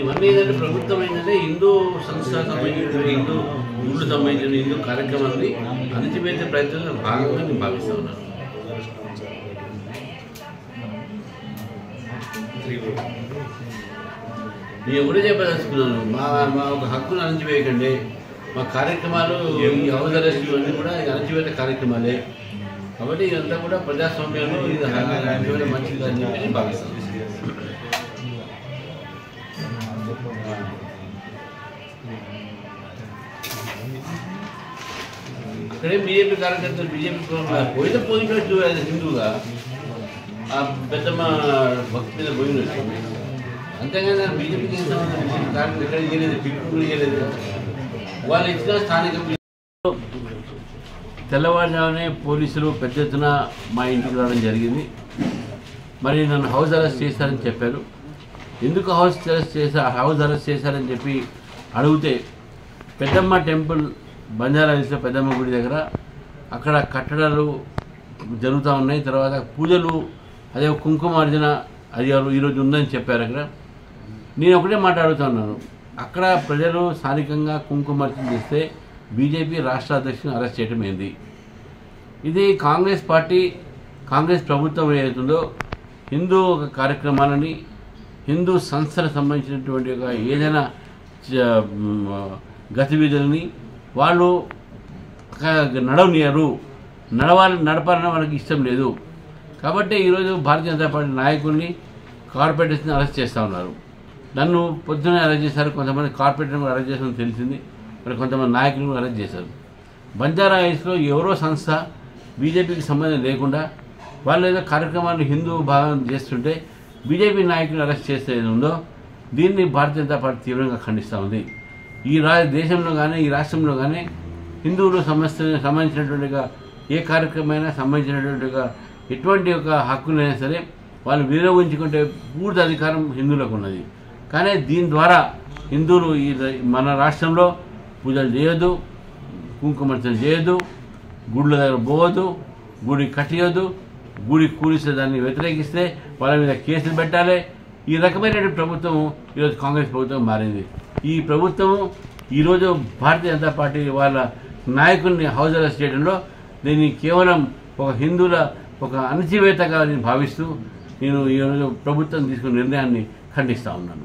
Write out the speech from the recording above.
ఇవన్నీ ఏంటంటే ప్రభుత్వం ఏంటంటే హిందూ సంస్థ సంబంధించిన హిందూ గుళ్ళు సంబంధించిన హిందూ కార్యక్రమాన్ని అణచివేసే ప్రయత్నంలో భాగంగా నేను భావిస్తూ ఉన్నాను. నేను ఒకటే చెప్పదలుచుకున్నాను, మా ఒక హక్కును అణచివేయకండి. మా కార్యక్రమాలు ఈ హౌస్ అరెస్టులు అన్నీ కూడా అణచివేత కార్యక్రమాలే కాబట్టి ఇదంతా కూడా ప్రజాస్వామ్యంలో ఇది అణచివేత మంచిది అని చెప్పి నేను భావిస్తాను. అక్కడే బీజేపీ కార్యకర్తలు బీజేపీ పోయిన పోయినట్టు హిందువుగా ఆ పెద్దమ్మ భక్తి మీద పోయినట్టు అంతేగాని బీజేపీకి కార్యక్రమం ఎక్కడ చేయలేదు, పిలుపు చేయలేదు. వాళ్ళు ఇచ్చిన స్థానిక తెల్లవారుజామునే పోలీసులు పెద్ద ఎత్తున మా ఇంటికి రావడం జరిగింది. మరి నన్ను హౌస్ అరెస్ట్ చేశారని చెప్పారు. ఎందుకు హౌస్ అరెస్ట్ చేశారని చెప్పి అడిగితే పెద్దమ్మ టెంపుల్ బంజారా హిల్స్లో పెద్దమ్మ గుడి దగ్గర అక్కడ కట్టడాలు జరుగుతూ ఉన్నాయి. తర్వాత పూజలు అదే కుంకుమార్జన అది ఈరోజు ఉందని చెప్పారు. అక్కడ నేను ఒకటే మాట్లాడుతున్నాను, అక్కడ ప్రజలు స్థానికంగా కుంకుమార్జన చేస్తే బీజేపీ రాష్ట్ర అధ్యక్షుని అరెస్ట్ చేయడం ఏంది? ఇది కాంగ్రెస్ పార్టీ కాంగ్రెస్ ప్రభుత్వం ఏదైతుందో హిందూ కార్యక్రమాలని హిందూ సంస్థలకు సంబంధించినటువంటి ఏదైనా గతివిధులని వాళ్ళు నడపాలని వాళ్ళకి ఇష్టం లేదు. కాబట్టి ఈరోజు భారతీయ జనతా పార్టీ నాయకుల్ని కార్పొరేటర్స్ని అరెస్ట్ చేస్తూ ఉన్నారు. నన్ను పొద్దున్నే అరెస్ట్ చేశారు, కొంతమంది కార్పొరేటర్ని కూడా అరెస్ట్ చేశారని తెలిసింది. మరి కొంతమంది నాయకులను కూడా అరెస్ట్ చేశారు. బంజారా హిల్స్లో ఎవరో సంస్థ బీజేపీకి సంబంధం లేకుండా వాళ్ళు ఏదో కార్యక్రమాన్ని హిందూ భాగం చేస్తుంటే బీజేపీ నాయకులను అరెస్ట్ చేస్తే ఏది ఉందో దీన్ని భారతీయ జనతా పార్టీ తీవ్రంగా ఖండిస్తూ ఉంది. ఈ దేశంలో కానీ ఈ రాష్ట్రంలో కానీ హిందువులు సంబంధించినటువంటి ఏ కార్యక్రమమైనా సంబంధించినటువంటి ఎటువంటి ఒక హక్కులైనా సరే వాళ్ళు వినియోగించుకుంటే పూర్తి అధికారం హిందువులకు ఉన్నది. కానీ దీని ద్వారా హిందువులు మన రాష్ట్రంలో పూజలు చేయొద్దు, కుంకుమార్చన చేయొద్దు, గుళ్ళ దగ్గర పోవద్దు, గుడి కట్టియొద్దు, గుడి కూలిస్తే దాన్ని వ్యతిరేకిస్తే వాళ్ళ మీద కేసులు పెట్టాలి. ఈ రకమైన ప్రభుత్వం ఈరోజు కాంగ్రెస్ ప్రభుత్వం మారింది. ఈ ప్రభుత్వం ఈరోజు భారతీయ జనతా పార్టీ వాళ్ళ నాయకుల్ని హౌస్ అరెస్ట్ చేయడంలో దీన్ని కేవలం ఒక హిందువుల ఒక అణచివేతగా నేను భావిస్తూ నేను ఈరోజు ప్రభుత్వం తీసుకున్న నిర్ణయాన్ని ఖండిస్తూ ఉన్నాను.